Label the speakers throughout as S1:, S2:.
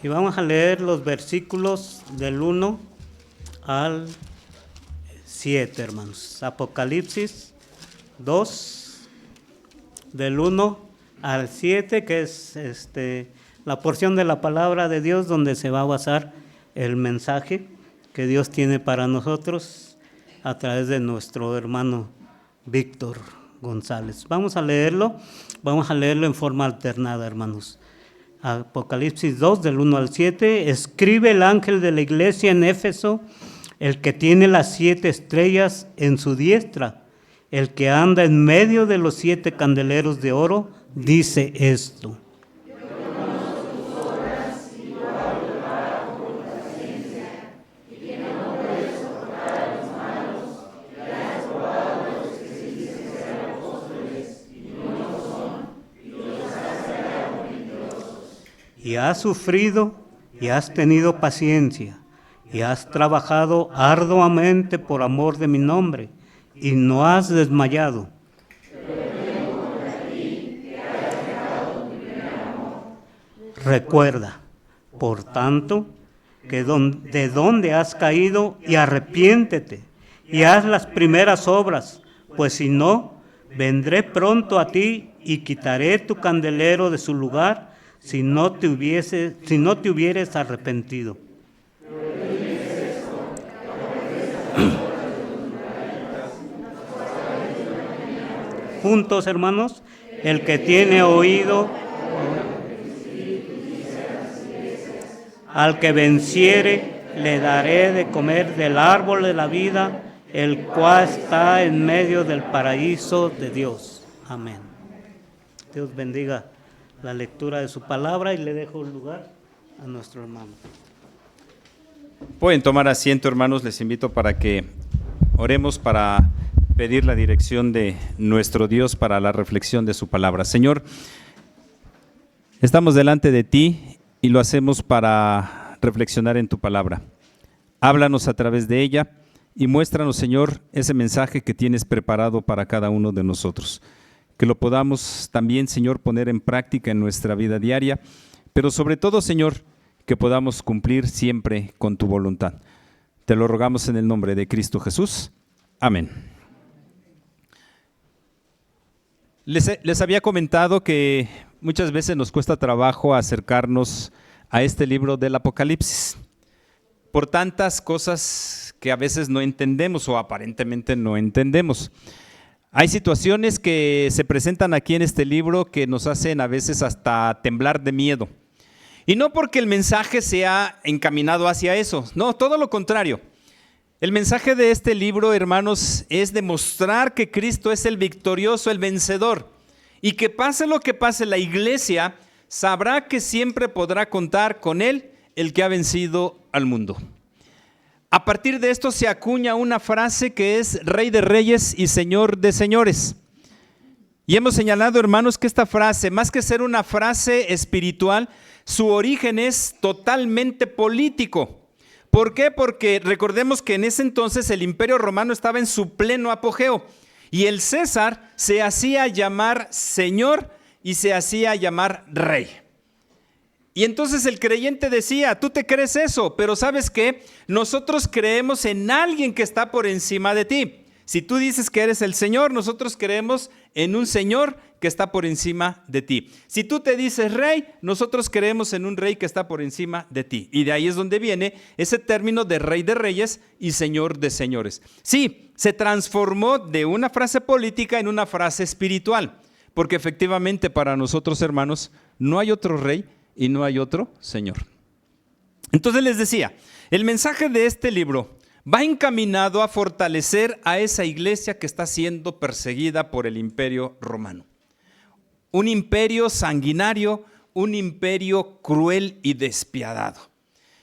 S1: Y vamos a leer los versículos del 1 al 7, hermanos. Apocalipsis 2, del 1 al 7, que es la porción de la palabra de Dios donde se va a basar el mensaje que Dios tiene para nosotros a través de nuestro hermano Víctor González. Vamos a leerlo en forma alternada, hermanos. Apocalipsis 2, del 1 al 7, escribe el ángel de la iglesia en Éfeso, el que tiene las 7 estrellas en su diestra, el que anda en medio de los 7 candeleros de oro, dice esto. Y has sufrido y has tenido paciencia y has trabajado arduamente por amor de mi nombre y no has desmayado. Recuerda, por tanto, que de donde has caído y arrepiéntete y haz las primeras obras, pues si no, vendré pronto a ti y quitaré tu candelero de su lugar si no te hubieres arrepentido. Juntos, hermanos, el que tiene oído, al que venciere, le daré de comer del árbol de la vida, el cual está en medio del paraíso de Dios. Amén. Dios bendiga la lectura de su palabra y le dejo el lugar a nuestro hermano.
S2: Pueden tomar asiento, hermanos, les invito para que oremos para pedir la dirección de nuestro Dios para la reflexión de su palabra. Señor, estamos delante de ti y lo hacemos para reflexionar en tu palabra. Háblanos a través de ella y muéstranos, Señor, ese mensaje que tienes preparado para cada uno de nosotros. Que lo podamos también, Señor, poner en práctica en nuestra vida diaria, pero sobre todo, Señor, que podamos cumplir siempre con tu voluntad. Te lo rogamos en el nombre de Cristo Jesús. Amén. Les había comentado que muchas veces nos cuesta trabajo acercarnos a este libro del Apocalipsis, por tantas cosas que a veces no entendemos o aparentemente no entendemos. Hay situaciones que se presentan aquí en este libro que nos hacen a veces hasta temblar de miedo. Y no porque el mensaje sea encaminado hacia eso, no, todo lo contrario. El mensaje de este libro, hermanos, es demostrar que Cristo es el victorioso, el vencedor. Y que pase lo que pase, la iglesia sabrá que siempre podrá contar con Él, el que ha vencido al mundo. A partir de esto se acuña una frase que es Rey de Reyes y Señor de Señores. Y hemos señalado, hermanos, que esta frase, más que ser una frase espiritual, su origen es totalmente político. ¿Por qué? Porque recordemos que en ese entonces el Imperio Romano estaba en su pleno apogeo y el César se hacía llamar Señor y se hacía llamar Rey. Y entonces el creyente decía, tú te crees eso, pero ¿sabes qué? Nosotros creemos en alguien que está por encima de ti. Si tú dices que eres el Señor, nosotros creemos en un Señor que está por encima de ti. Si tú te dices Rey, nosotros creemos en un Rey que está por encima de ti. Y de ahí es donde viene ese término de Rey de Reyes y Señor de Señores. Sí, se transformó de una frase política en una frase espiritual, porque efectivamente para nosotros, hermanos, no hay otro Rey y no hay otro Señor. Entonces les decía, el mensaje de este libro va encaminado a fortalecer a esa iglesia que está siendo perseguida por el Imperio Romano. Un imperio sanguinario, un imperio cruel y despiadado.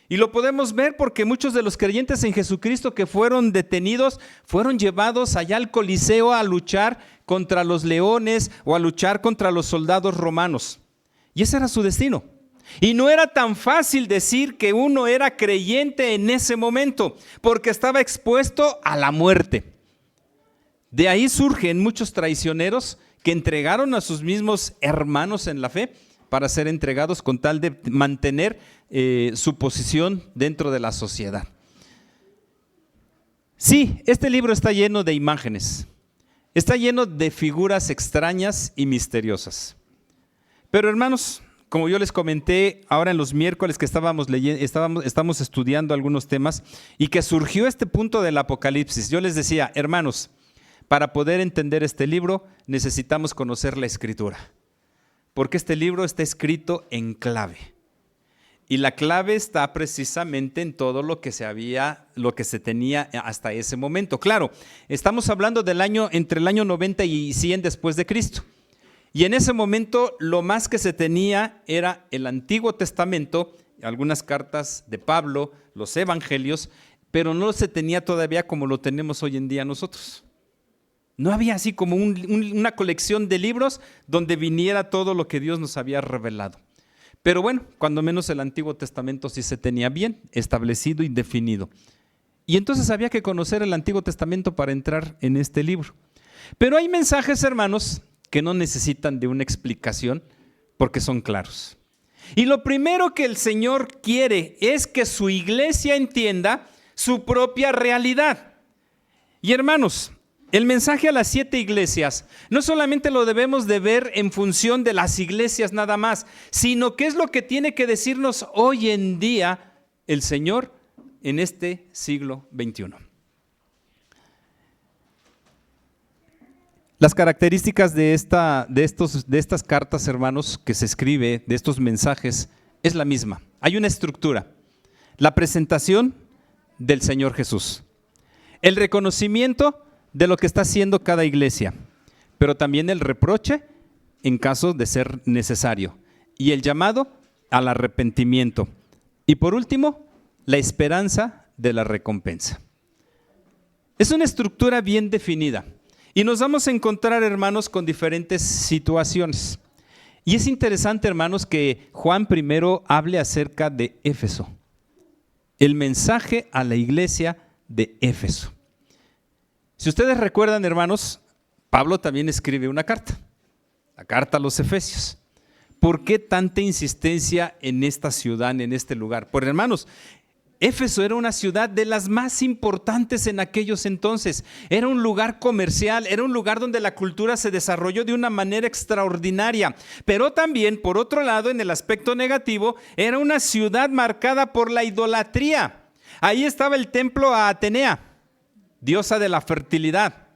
S2: Y lo podemos ver porque muchos de los creyentes en Jesucristo que fueron detenidos fueron llevados allá al Coliseo a luchar contra los leones o a luchar contra los soldados romanos. Y ese era su destino. Y no era tan fácil decir que uno era creyente en ese momento, porque estaba expuesto a la muerte. De ahí surgen muchos traicioneros que entregaron a sus mismos hermanos en la fe para ser entregados con tal de mantener su posición dentro de la sociedad. Sí, este libro está lleno de imágenes, está lleno de figuras extrañas y misteriosas. Pero hermanos, como yo les comenté ahora en los miércoles que estamos estudiando algunos temas y que surgió este punto del Apocalipsis, yo les decía, hermanos, para poder entender este libro necesitamos conocer la Escritura, porque este libro está escrito en clave. Y la clave está precisamente en todo lo que se tenía hasta ese momento. Claro, estamos hablando del año, entre el año 90 y 100 después de Cristo. Y en ese momento lo más que se tenía era el Antiguo Testamento, algunas cartas de Pablo, los evangelios, pero no se tenía todavía como lo tenemos hoy en día nosotros. No había así como una colección de libros donde viniera todo lo que Dios nos había revelado. Pero bueno, cuando menos el Antiguo Testamento sí se tenía bien establecido y definido. Y entonces había que conocer el Antiguo Testamento para entrar en este libro. Pero hay mensajes, hermanos, que no necesitan de una explicación porque son claros. Y lo primero que el Señor quiere es que su iglesia entienda su propia realidad. Y hermanos, el mensaje a las 7 iglesias no solamente lo debemos de ver en función de las iglesias nada más, sino que es lo que tiene que decirnos hoy en día el Señor en este siglo XXI. Las características de estas cartas, hermanos, que se escribe, de estos mensajes, es la misma. Hay una estructura, la presentación del Señor Jesús, el reconocimiento de lo que está haciendo cada iglesia, pero también el reproche en caso de ser necesario y el llamado al arrepentimiento. Y por último, la esperanza de la recompensa. Es una estructura bien definida y nos vamos a encontrar, hermanos, con diferentes situaciones. Y es interesante, hermanos, que Juan primero hable acerca de Éfeso, el mensaje a la iglesia de Éfeso. Si ustedes recuerdan, hermanos, Pablo también escribe una carta, la carta a los Efesios. ¿Por qué tanta insistencia en esta ciudad, en este lugar? Pues, hermanos, Éfeso era una ciudad de las más importantes en aquellos entonces. Era un lugar comercial, era un lugar donde la cultura se desarrolló de una manera extraordinaria. Pero también, por otro lado, en el aspecto negativo, era una ciudad marcada por la idolatría. Ahí estaba el templo a Atenea, diosa de la fertilidad,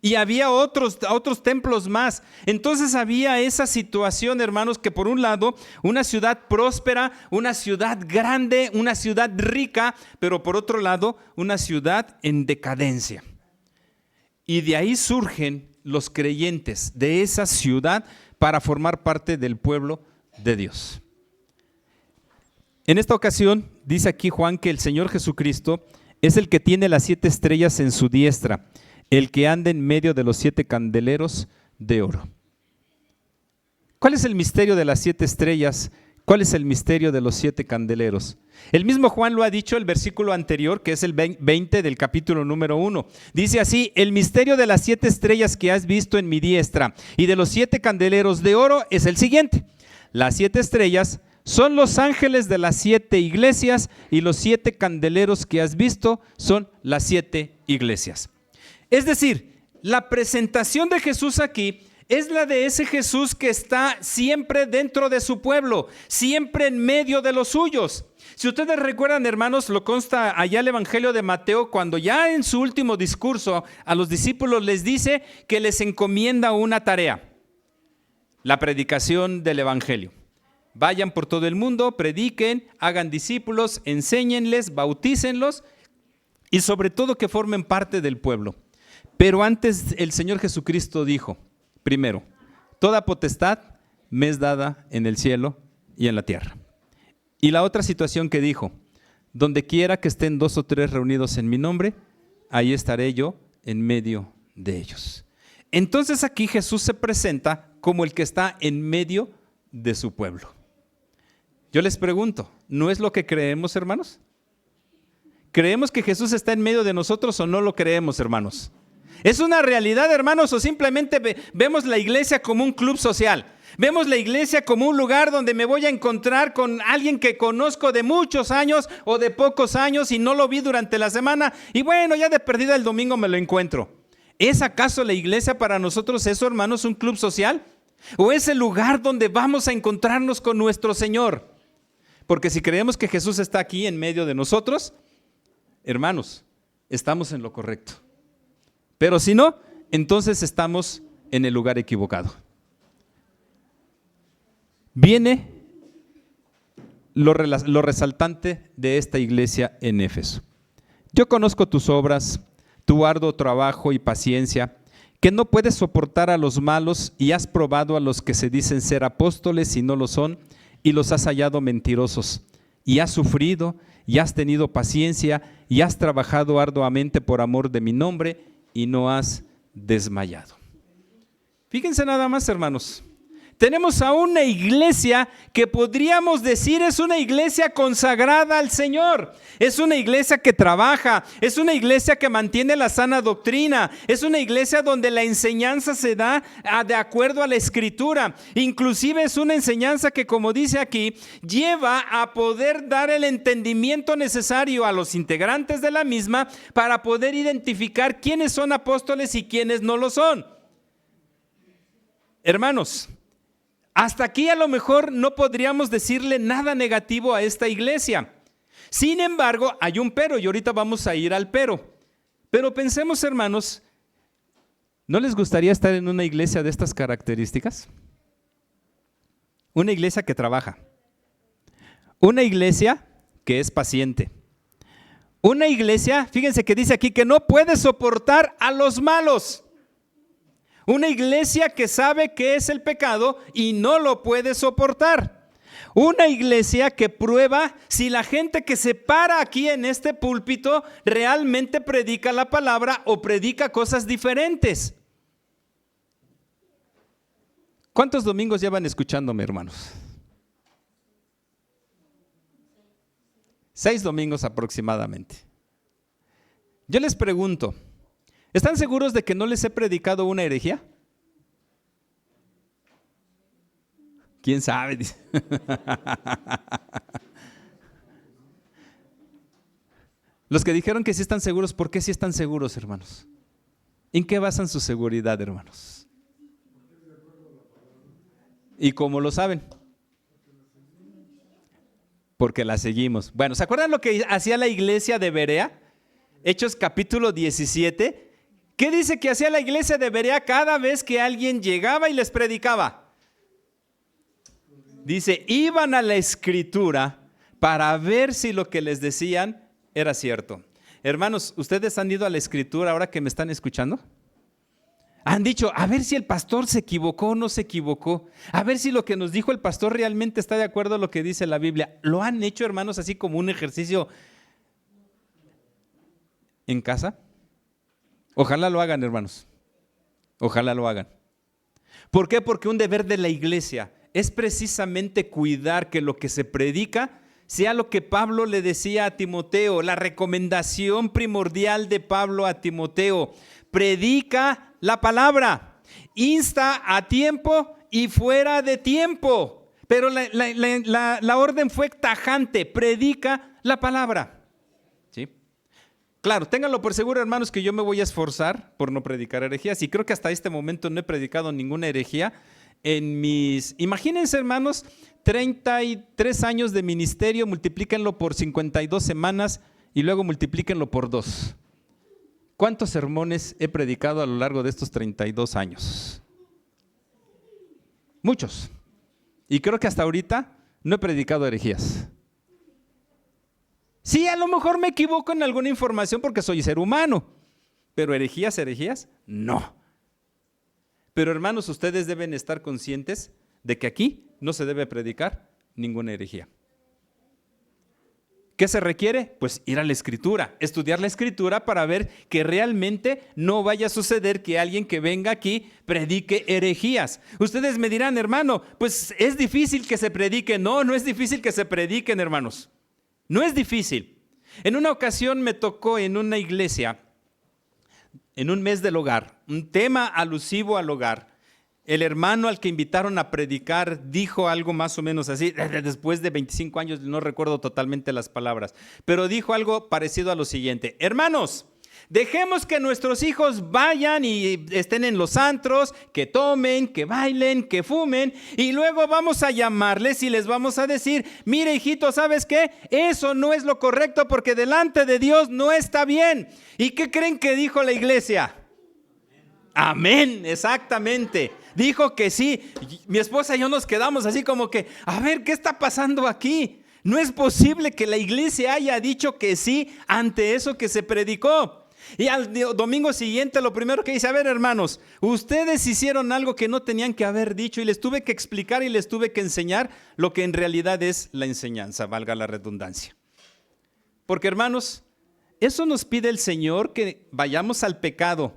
S2: y había otros templos más. Entonces había esa situación, hermanos, que por un lado, una ciudad próspera, una ciudad grande, una ciudad rica, pero por otro lado, una ciudad en decadencia. Y de ahí surgen los creyentes de esa ciudad para formar parte del pueblo de Dios. En esta ocasión, dice aquí Juan que el Señor Jesucristo es el que tiene las 7 estrellas en su diestra, el que anda en medio de los 7 candeleros de oro. ¿Cuál es el misterio de las 7 estrellas? ¿Cuál es el misterio de los 7 candeleros? El mismo Juan lo ha dicho el versículo anterior, que es el 20 del capítulo número 1. Dice así: el misterio de las 7 estrellas que has visto en mi diestra y de los 7 candeleros de oro es el siguiente. Las 7 estrellas son los ángeles de las 7 iglesias y los 7 candeleros que has visto son las 7 iglesias. Es decir, la presentación de Jesús aquí es la de ese Jesús que está siempre dentro de su pueblo, siempre en medio de los suyos. Si ustedes recuerdan, hermanos, lo consta allá el Evangelio de Mateo, cuando ya en su último discurso a los discípulos les dice que les encomienda una tarea: la predicación del Evangelio. Vayan por todo el mundo, prediquen, hagan discípulos, enséñenles, bautícenlos y sobre todo que formen parte del pueblo. Pero antes el Señor Jesucristo dijo, primero, toda potestad me es dada en el cielo y en la tierra. Y la otra situación que dijo, donde quiera que estén 2 o 3 reunidos en mi nombre, ahí estaré yo en medio de ellos. Entonces aquí Jesús se presenta como el que está en medio de su pueblo. Yo les pregunto, ¿no es lo que creemos, hermanos? ¿Creemos que Jesús está en medio de nosotros o no lo creemos, hermanos? ¿Es una realidad, hermanos, o simplemente vemos la iglesia como un club social? Vemos la iglesia como un lugar donde me voy a encontrar con alguien que conozco de muchos años o de pocos años y no lo vi durante la semana y bueno, ya de perdida el domingo me lo encuentro. ¿Es acaso la iglesia para nosotros eso, hermanos, un club social? ¿O es el lugar donde vamos a encontrarnos con nuestro Señor? Porque si creemos que Jesús está aquí en medio de nosotros, hermanos, estamos en lo correcto. Pero si no, entonces estamos en el lugar equivocado. Viene lo resaltante de esta iglesia en Éfeso. Yo conozco tus obras, tu arduo trabajo y paciencia, que no puedes soportar a los malos y has probado a los que se dicen ser apóstoles y no lo son, y los has hallado mentirosos, y has sufrido, y has tenido paciencia, y has trabajado arduamente por amor de mi nombre, y no has desmayado. Fíjense nada más, hermanos. Tenemos a una iglesia que podríamos decir es una iglesia consagrada al Señor. Es una iglesia que trabaja, es una iglesia que mantiene la sana doctrina, es una iglesia donde la enseñanza se da de acuerdo a la Escritura. Inclusive es una enseñanza que, como dice aquí, lleva a poder dar el entendimiento necesario a los integrantes de la misma para poder identificar quiénes son apóstoles y quiénes no lo son. Hermanos, hasta aquí a lo mejor no podríamos decirle nada negativo a esta iglesia. Sin embargo, hay un pero y ahorita vamos a ir al pero. Pero pensemos, hermanos, ¿no les gustaría estar en una iglesia de estas características? Una iglesia que trabaja. Una iglesia que es paciente. Una iglesia, fíjense que dice aquí que no puede soportar a los malos. Una iglesia que sabe qué es el pecado y no lo puede soportar. Una iglesia que prueba si la gente que se para aquí en este púlpito realmente predica la palabra o predica cosas diferentes. ¿Cuántos domingos llevan escuchándome, hermanos? 6 domingos aproximadamente. Yo les pregunto, ¿están seguros de que no les he predicado una herejía? ¿Quién sabe? Los que dijeron que sí están seguros, ¿por qué sí están seguros, hermanos? ¿En qué basan su seguridad, hermanos? ¿Y cómo lo saben? Porque la seguimos. Bueno, ¿se acuerdan lo que hacía la iglesia de Berea? Hechos capítulo 17. ¿Qué dice que hacía la iglesia de Berea cada vez que alguien llegaba y les predicaba? Dice, iban a la Escritura para ver si lo que les decían era cierto. Hermanos, ¿ustedes han ido a la Escritura ahora que me están escuchando? Han dicho, a ver si el pastor se equivocó o no se equivocó. A ver si lo que nos dijo el pastor realmente está de acuerdo a lo que dice la Biblia. ¿Lo han hecho, hermanos, así como un ejercicio en casa? Ojalá lo hagan, hermanos. Ojalá lo hagan. ¿Por qué? Porque un deber de la iglesia es precisamente cuidar que lo que se predica sea lo que Pablo le decía a Timoteo, la recomendación primordial de Pablo a Timoteo. Predica la palabra, insta a tiempo y fuera de tiempo. Pero la orden fue tajante, predica la palabra. ¿Sí? Claro, ténganlo por seguro, hermanos, que yo me voy a esforzar por no predicar herejías. Y creo que hasta este momento no he predicado ninguna herejía imagínense, hermanos, 33 años de ministerio, multiplíquenlo por 52 semanas y luego multiplíquenlo por 2. ¿Cuántos sermones he predicado a lo largo de estos 32 años? Muchos. Y creo que hasta ahorita no he predicado herejías. Sí, a lo mejor me equivoco en alguna información porque soy ser humano, pero herejías, no. Pero hermanos, ustedes deben estar conscientes de que aquí no se debe predicar ninguna herejía. ¿Qué se requiere? Pues ir a la Escritura, estudiar la Escritura para ver que realmente no vaya a suceder que alguien que venga aquí predique herejías. Ustedes me dirán, hermano, pues es difícil que se predique. No, no es difícil que se prediquen, hermanos. No es difícil. En una ocasión me tocó en una iglesia, en un mes del hogar, un tema alusivo al hogar. el hermano al que invitaron a predicar dijo algo más o menos así, después de 25 años, no recuerdo totalmente las palabras, pero dijo algo parecido a lo siguiente: hermanos, dejemos que nuestros hijos vayan y estén en los antros, que tomen, que bailen, que fumen, y luego vamos a llamarles y les vamos a decir: mire, hijito, ¿sabes qué? Eso no es lo correcto porque delante de Dios no está bien. ¿Y qué creen que dijo la iglesia? Amén, exactamente. Dijo que sí. Mi esposa y yo nos quedamos así como que, a ver, ¿qué está pasando aquí? No es posible que la iglesia haya dicho que sí ante eso que se predicó. Y al domingo siguiente lo primero que dice: a ver, hermanos, ustedes hicieron algo que no tenían que haber dicho, y les tuve que explicar y les tuve que enseñar lo que en realidad es la enseñanza, valga la redundancia. Porque, hermanos, eso nos pide el Señor, que vayamos al pecado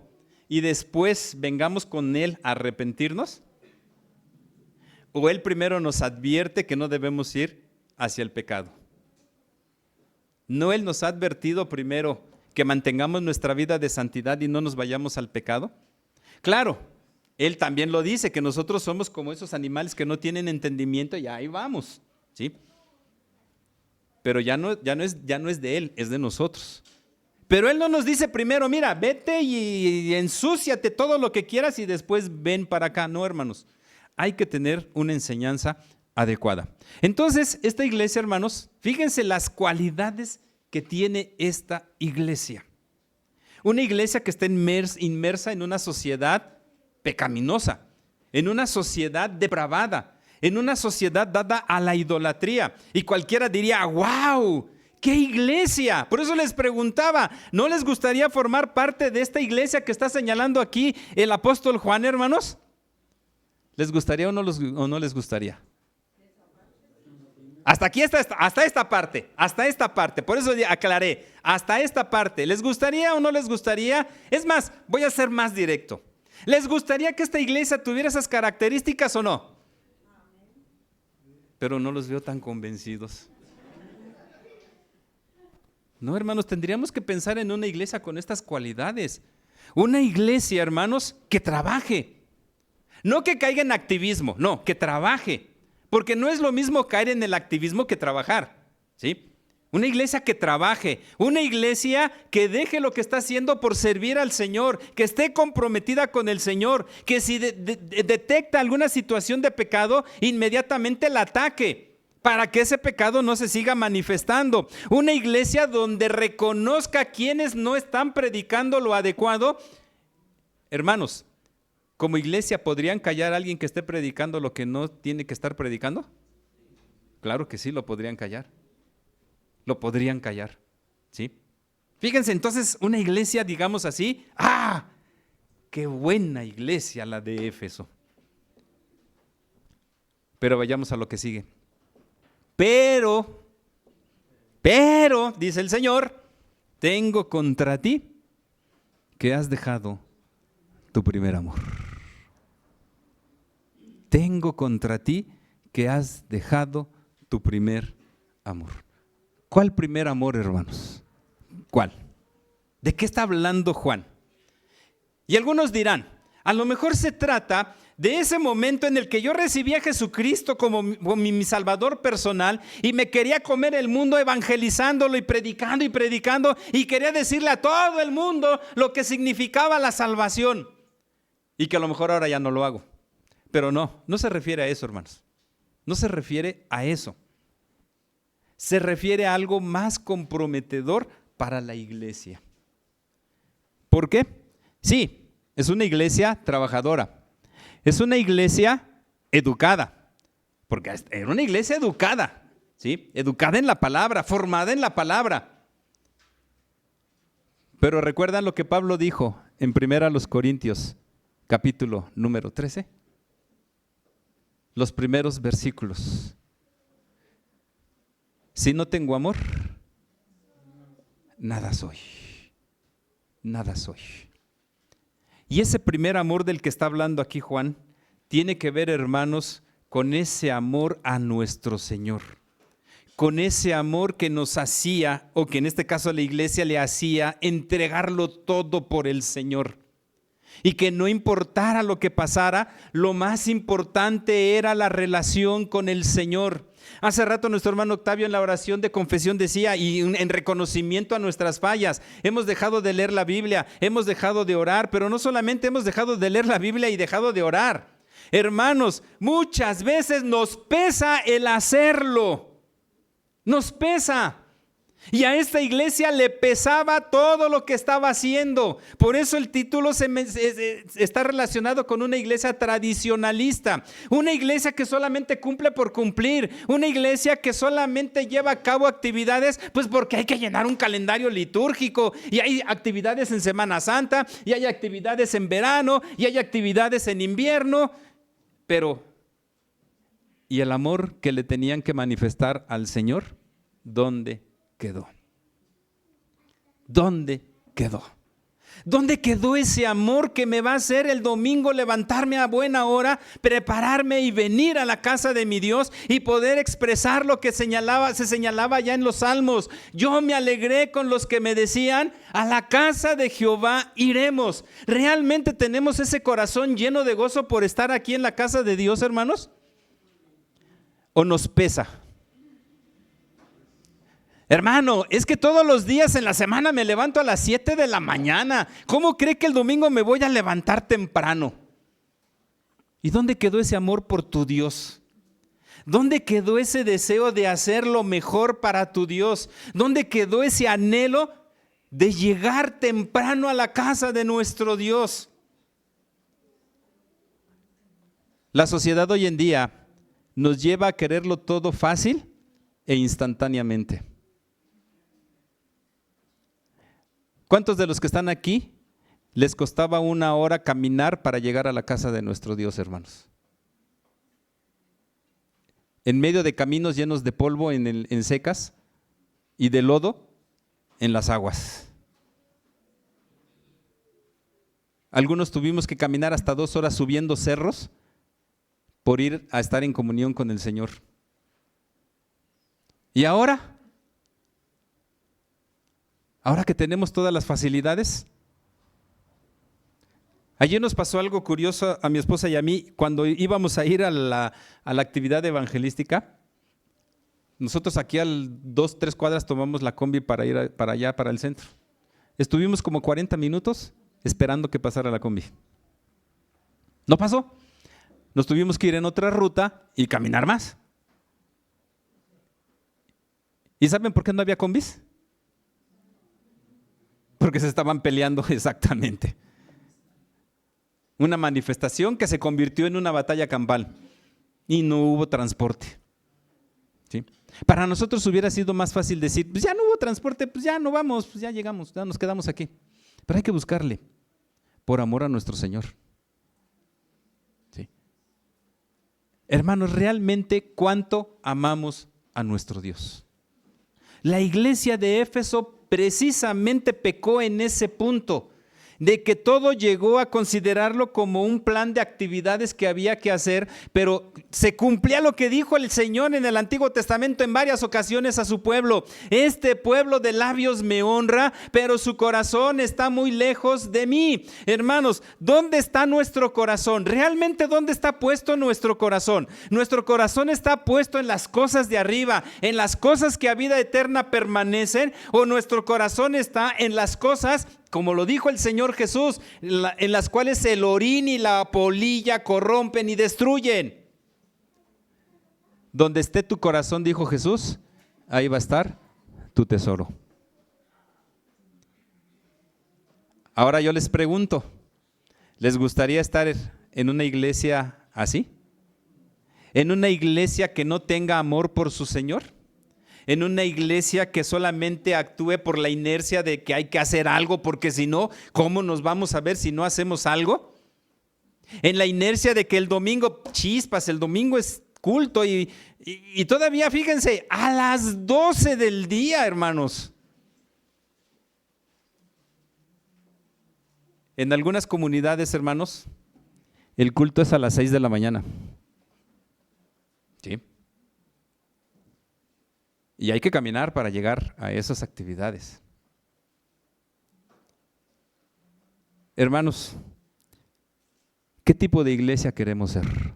S2: y después vengamos con Él a arrepentirnos. ¿O Él primero nos advierte que no debemos ir hacia el pecado? ¿No Él nos ha advertido primero que mantengamos nuestra vida de santidad y no nos vayamos al pecado? Claro, Él también lo dice, que nosotros somos como esos animales que no tienen entendimiento y ahí vamos, ¿sí? Pero ya no es de Él, es de nosotros. Pero Él no nos dice primero: mira, vete y ensúciate todo lo que quieras y después ven para acá. No, hermanos, hay que tener una enseñanza adecuada. Entonces, esta iglesia, hermanos, fíjense las cualidades que tiene esta iglesia. Una iglesia que está inmersa en una sociedad pecaminosa, en una sociedad depravada, en una sociedad dada a la idolatría. Y cualquiera diría: ¡wow! ¡Qué iglesia! Por eso les preguntaba, ¿no les gustaría formar parte de esta iglesia que está señalando aquí el apóstol Juan, hermanos? ¿Les gustaría o no les gustaría? Hasta aquí, hasta esta parte. Por eso aclaré, hasta esta parte. ¿Les gustaría o no les gustaría? Es más, voy a ser más directo. ¿Les gustaría que esta iglesia tuviera esas características o no? Pero no los veo tan convencidos. No, hermanos, tendríamos que pensar en una iglesia con estas cualidades. Una iglesia, hermanos, que trabaje. No que caiga en activismo, no, que trabaje. Porque no es lo mismo caer en el activismo que trabajar, ¿sí? Una iglesia que trabaje, una iglesia que deje lo que está haciendo por servir al Señor, que esté comprometida con el Señor, que si detecta alguna situación de pecado, inmediatamente la ataque, para que ese pecado no se siga manifestando. Una iglesia donde reconozca a quienes no están predicando lo adecuado. Hermanos, ¿como iglesia podrían callar a alguien que esté predicando lo que no tiene que estar predicando? Claro que sí, lo podrían callar. Lo podrían callar, ¿sí? Fíjense, entonces, una iglesia, digamos así, ¡ah! ¡Qué buena iglesia la de Éfeso! Pero vayamos a lo que sigue. Pero, dice el Señor, tengo contra ti que has dejado tu primer amor. Tengo contra ti que has dejado tu primer amor. ¿Cuál primer amor, hermanos? ¿Cuál? ¿De qué está hablando Juan? Y algunos dirán, a lo mejor se trata de ese momento en el que yo recibí a Jesucristo como mi Salvador personal y me quería comer el mundo evangelizándolo y predicando y quería decirle a todo el mundo lo que significaba la salvación, y que a lo mejor ahora ya no lo hago. Pero no se refiere a eso, hermanos. No se refiere a eso. Se refiere a algo más comprometedor para la iglesia. ¿Por qué? Sí, es una iglesia trabajadora. Es una iglesia educada, porque era una iglesia educada, ¿sí? Educada en la palabra, formada en la palabra. Pero ¿recuerdan lo que Pablo dijo en 1 Corintios, capítulo número 13? Los primeros versículos. Si no tengo amor, nada soy. Nada soy. Y ese primer amor del que está hablando aquí Juan tiene que ver, hermanos, con ese amor a nuestro Señor, con ese amor que nos hacía, o que en este caso la iglesia le hacía, entregarlo todo por el Señor. y que no importara lo que pasara, lo más importante era la relación con el Señor. Hace rato nuestro hermano Octavio en la oración de confesión decía, y en reconocimiento a nuestras fallas, hemos dejado de leer la Biblia, hemos dejado de orar, pero no solamente hemos dejado de leer la Biblia y dejado de orar. Hermanos, muchas veces nos pesa el hacerlo, nos pesa. Y a esta iglesia le pesaba todo lo que estaba haciendo. Por eso el título está relacionado con una iglesia tradicionalista. Una iglesia que solamente cumple por cumplir. Una iglesia que solamente lleva a cabo actividades, pues porque hay que llenar un calendario litúrgico. Y hay actividades en Semana Santa, y hay actividades en verano, y hay actividades en invierno. Pero, ¿y el amor que le tenían que manifestar al Señor? ¿Dónde quedó? ¿Dónde quedó? ¿Dónde quedó ese amor que me va a hacer el domingo levantarme a buena hora, prepararme y venir a la casa de mi Dios y poder expresar lo que se señalaba ya en los Salmos? Yo me alegré con los que me decían, a la casa de Jehová iremos. ¿Realmente tenemos ese corazón lleno de gozo por estar aquí en la casa de Dios, hermanos? ¿O nos pesa? Hermano, es que todos los días en la semana me levanto a las 7 de la mañana. ¿Cómo cree que el domingo me voy a levantar temprano? ¿Y dónde quedó ese amor por tu Dios? ¿Dónde quedó ese deseo de hacer lo mejor para tu Dios? ¿Dónde quedó ese anhelo de llegar temprano a la casa de nuestro Dios? La sociedad hoy en día nos lleva a quererlo todo fácil e instantáneamente. ¿Cuántos de los que están aquí les costaba 1 hora caminar para llegar a la casa de nuestro Dios, hermanos? En medio de caminos llenos de polvo en secas y de lodo en las aguas. Algunos tuvimos que caminar hasta 2 horas subiendo cerros por ir a estar en comunión con el Señor. ¿Y ahora que tenemos todas las facilidades? Ayer nos pasó algo curioso a mi esposa y a mí cuando íbamos a ir a la actividad evangelística. Nosotros aquí a 2-3 cuadras tomamos la combi para ir para allá, para el centro. Estuvimos como 40 minutos esperando que pasara la combi. No pasó. Nos tuvimos que ir en otra ruta y caminar más. ¿Y saben por qué no había combis? Porque se estaban peleando exactamente. Una manifestación que se convirtió en una batalla campal y no hubo transporte. ¿Sí? Para nosotros hubiera sido más fácil decir, pues ya no hubo transporte, pues ya no vamos, pues ya llegamos, ya nos quedamos aquí. Pero hay que buscarle por amor a nuestro Señor. ¿Sí? Hermanos, realmente cuánto amamos a nuestro Dios. La iglesia de Éfeso precisamente pecó en ese punto, de que todo llegó a considerarlo como un plan de actividades que había que hacer, pero se cumplía lo que dijo el Señor en el Antiguo Testamento en varias ocasiones a su pueblo. Este pueblo de labios me honra, pero su corazón está muy lejos de mí. Hermanos, ¿dónde está nuestro corazón? ¿Realmente dónde está puesto nuestro corazón? Nuestro corazón está puesto en las cosas de arriba, en las cosas que a vida eterna permanecen, o nuestro corazón está en las cosas, como lo dijo el Señor Jesús, en las cuales el orín y la polilla corrompen y destruyen. Donde esté tu corazón, dijo Jesús, ahí va a estar tu tesoro. Ahora yo les pregunto, ¿les gustaría estar en una iglesia así? ¿En una iglesia que no tenga amor por su Señor? ¿En una iglesia que solamente actúe por la inercia de que hay que hacer algo, porque si no, ¿cómo nos vamos a ver si no hacemos algo? En la inercia de que el domingo, chispas, el domingo es culto y todavía, fíjense, a las 12 del día, hermanos. En algunas comunidades, hermanos, el culto es a las 6 de la mañana. ¿Sí? Y hay que caminar para llegar a esas actividades. Hermanos, ¿Qué tipo de iglesia queremos ser?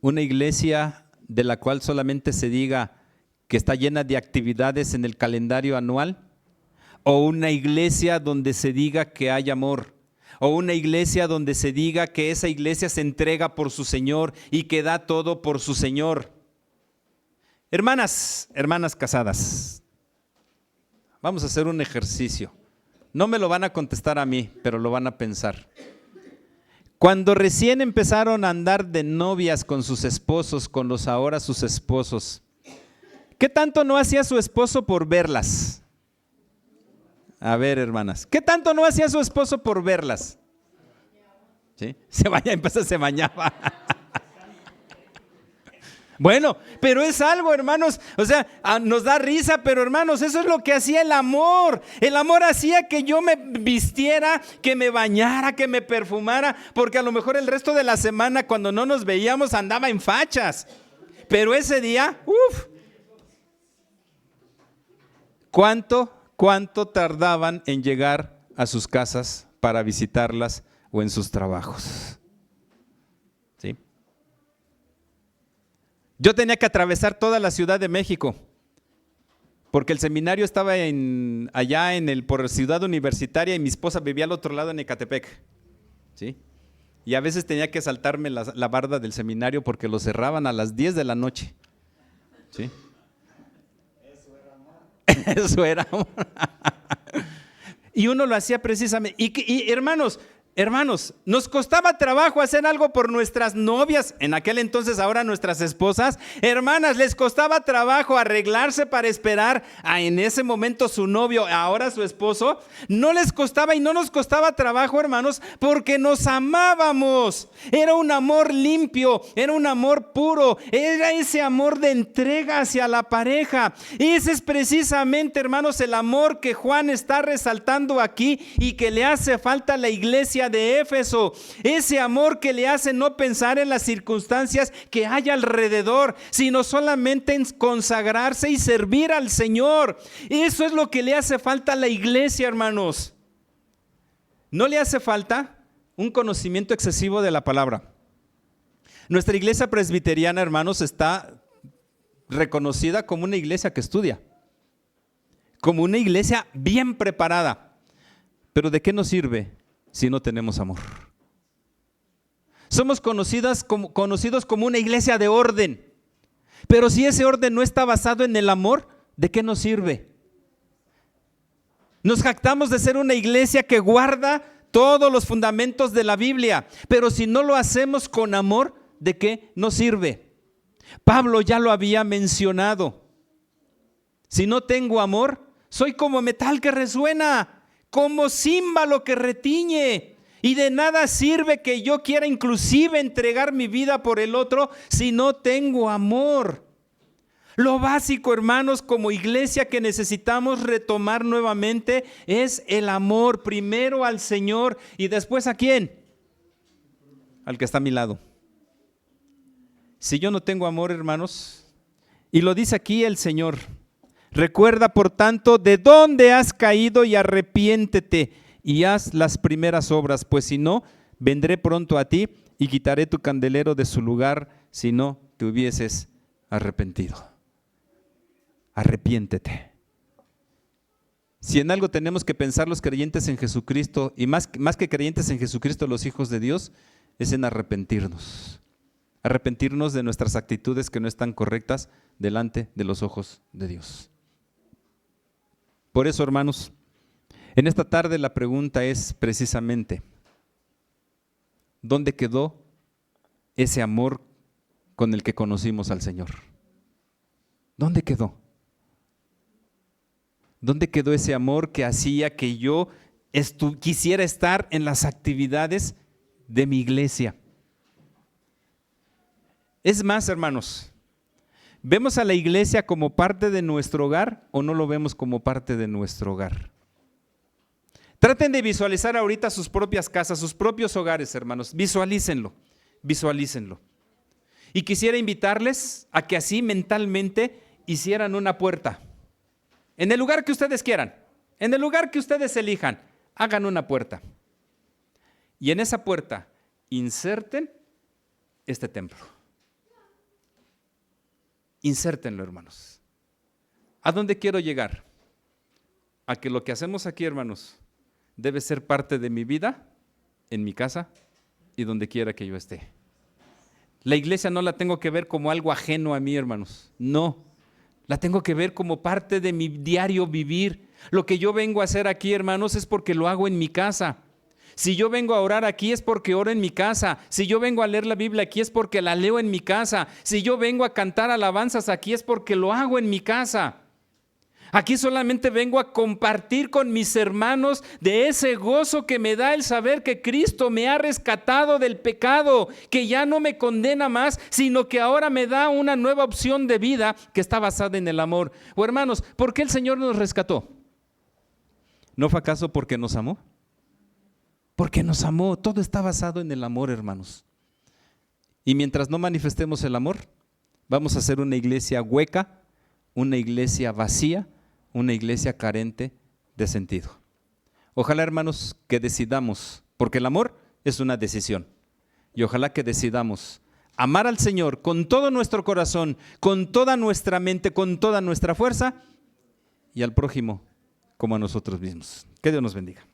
S2: ¿Una iglesia de la cual solamente se diga que está llena de actividades en el calendario anual? ¿O una iglesia donde se diga que hay amor? ¿O una iglesia donde se diga que esa iglesia se entrega por su Señor y que da todo por su Señor? Hermanas casadas, vamos a hacer un ejercicio. No me lo van a contestar a mí, pero lo van a pensar. Cuando recién empezaron a andar de novias con sus esposos, con los ahora sus esposos, ¿qué tanto no hacía su esposo por verlas? A ver, hermanas, ¿qué tanto no hacía su esposo por verlas? ¿Sí? Se bañaba. Bueno, pero es algo, hermanos, o sea, nos da risa, pero hermanos, eso es lo que hacía el amor. El amor hacía que yo me vistiera, que me bañara, que me perfumara, porque a lo mejor el resto de la semana cuando no nos veíamos andaba en fachas. Pero ese día, ¿Cuánto tardaban en llegar a sus casas para visitarlas o en sus trabajos? ¿Sí? Yo tenía que atravesar toda la Ciudad de México, porque el seminario estaba allá por Ciudad Universitaria y mi esposa vivía al otro lado en Ecatepec. ¿Sí? Y a veces tenía que saltarme la barda del seminario porque lo cerraban a las 10 de la noche. ¿Sí? Eso era. Y uno lo hacía precisamente. Y hermanos, nos costaba trabajo hacer algo por nuestras novias, en aquel entonces ahora nuestras esposas. Hermanas, les costaba trabajo arreglarse para esperar a en ese momento su novio, ahora su esposo. No les costaba y no nos costaba trabajo, hermanos, porque nos amábamos. Era un amor limpio, era un amor puro, era ese amor de entrega hacia la pareja. Ese es precisamente, hermanos, el amor que Juan está resaltando aquí y que le hace falta a la iglesia de Éfeso. Ese amor que le hace no pensar en las circunstancias que hay alrededor, sino solamente en consagrarse y servir al Señor. Eso es lo que le hace falta a la iglesia, hermanos. No le hace falta un conocimiento excesivo de la palabra. Nuestra iglesia presbiteriana, hermanos, está reconocida como una iglesia que estudia, como una iglesia bien preparada. Pero ¿de qué nos sirve si no tenemos amor? Somos conocidos como una iglesia de orden, pero si ese orden no está basado en el amor, ¿de qué nos sirve? Nos jactamos de ser una iglesia que guarda todos los fundamentos de la Biblia, pero si no lo hacemos con amor, ¿de qué nos sirve? Pablo ya lo había mencionado. Si no tengo amor, soy como metal que resuena, como címbalo que retiñe, y de nada sirve que yo quiera inclusive entregar mi vida por el otro si no tengo amor. Lo básico, hermanos, como iglesia que necesitamos retomar nuevamente es el amor, primero al Señor y después ¿a quién? Al que está a mi lado. Si yo no tengo amor, hermanos, y lo dice aquí el Señor: recuerda, por tanto, de dónde has caído y arrepiéntete y haz las primeras obras, pues si no, vendré pronto a ti y quitaré tu candelero de su lugar si no te hubieses arrepentido. Arrepiéntete. Si en algo tenemos que pensar los creyentes en Jesucristo, y más que creyentes en Jesucristo, los hijos de Dios, es en arrepentirnos. Arrepentirnos de nuestras actitudes que no están correctas delante de los ojos de Dios. Por eso, hermanos, en esta tarde la pregunta es precisamente: ¿dónde quedó ese amor con el que conocimos al Señor? ¿Dónde quedó? ¿Dónde quedó ese amor que hacía que yo quisiera estar en las actividades de mi iglesia? Es más, hermanos, ¿vemos a la iglesia como parte de nuestro hogar o no lo vemos como parte de nuestro hogar? Traten de visualizar ahorita sus propias casas, sus propios hogares, hermanos. Visualícenlo. Y quisiera invitarles a que así mentalmente hicieran una puerta. En el lugar que ustedes quieran, en el lugar que ustedes elijan, hagan una puerta. y en esa puerta inserten este templo. Insértenlo, hermanos. ¿A dónde quiero llegar? A que lo que hacemos aquí, hermanos, debe ser parte de mi vida, en mi casa y donde quiera que yo esté. La iglesia no la tengo que ver como algo ajeno a mí, hermanos. No, la tengo que ver como parte de mi diario vivir. Lo que yo vengo a hacer aquí, hermanos, es porque lo hago en mi casa. Si yo vengo a orar aquí es porque oro en mi casa. Si yo vengo a leer la Biblia aquí es porque la leo en mi casa. Si yo vengo a cantar alabanzas aquí es porque lo hago en mi casa. Aquí solamente vengo a compartir con mis hermanos de ese gozo que me da el saber que Cristo me ha rescatado del pecado, que ya no me condena más, sino que ahora me da una nueva opción de vida que está basada en el amor. O hermanos, ¿por qué el Señor nos rescató? ¿No fue acaso porque nos amó? Porque nos amó. Todo está basado en el amor, hermanos. Y mientras no manifestemos el amor, vamos a ser una iglesia hueca, una iglesia vacía, una iglesia carente de sentido. Ojalá, hermanos, que decidamos, porque el amor es una decisión, y ojalá que decidamos amar al Señor con todo nuestro corazón, con toda nuestra mente, con toda nuestra fuerza, y al prójimo como a nosotros mismos. Que Dios nos bendiga.